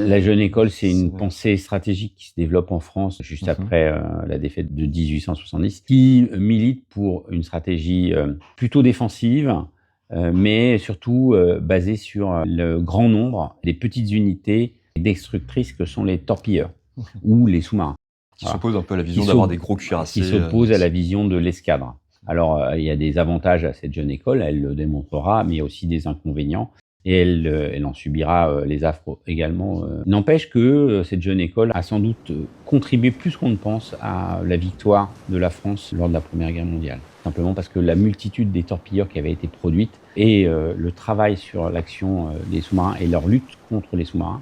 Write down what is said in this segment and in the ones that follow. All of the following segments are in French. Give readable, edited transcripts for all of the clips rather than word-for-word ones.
La jeune école, c'est une C'est pensée stratégique qui se développe en France juste après la défaite de 1870, qui milite pour une stratégie plutôt défensive, mais surtout basée sur le grand nombre des petites unités destructrices que sont les torpilleurs ou les sous-marins. qui Voilà. s'oppose un peu à la vision d'avoir des gros Qui cuirassés. s'oppose à la vision de l'escadre. Alors, il y a des avantages à cette jeune école, elle le démontrera, mais il y a aussi des inconvénients. Et elle en subira les affres également. N'empêche que cette jeune école a sans doute contribué plus qu'on ne pense à la victoire de la France lors de la Première Guerre mondiale. Simplement parce que la multitude des torpilleurs qui avaient été produites et le travail sur l'action des sous-marins et leur lutte contre les sous-marins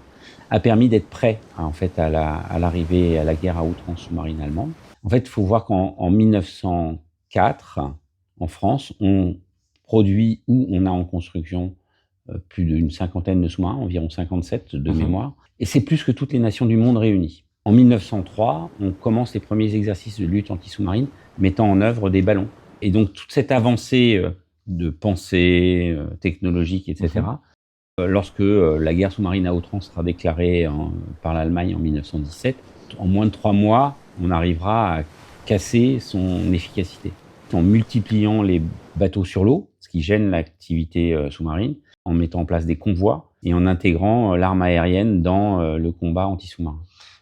a permis d'être prêt en fait, à l'arrivée à la guerre à outrance sous-marine allemande. En fait, il faut voir qu'en 1904, en France, on produit ou on a en construction plus d'une cinquantaine de sous-marins, environ 57 de mémoire, et c'est plus que toutes les nations du monde réunies. En 1903, on commence les premiers exercices de lutte anti-sous-marine, mettant en œuvre des ballons. Et donc toute cette avancée de pensée technologique, etc., lorsque la guerre sous-marine à outrance sera déclarée par l'Allemagne en 1917, en moins de 3 mois, on arrivera à casser son efficacité. En multipliant les bateaux sur l'eau, ce qui gêne l'activité sous-marine, en mettant en place des convois et en intégrant l'arme aérienne dans le combat anti-sous-marin.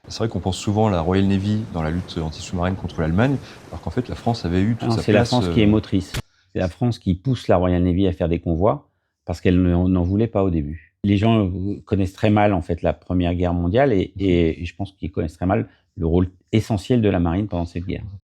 C'est vrai qu'on pense souvent à la Royal Navy dans la lutte anti-sous-marine contre l'Allemagne, alors qu'en fait la France avait eu toute sa place. C'est la France qui est motrice. C'est la France qui pousse la Royal Navy à faire des convois parce qu'elle n'en voulait pas au début. Les gens connaissent très mal en fait la Première Guerre mondiale et je pense qu'ils connaissent très mal le rôle essentiel de la marine pendant cette guerre.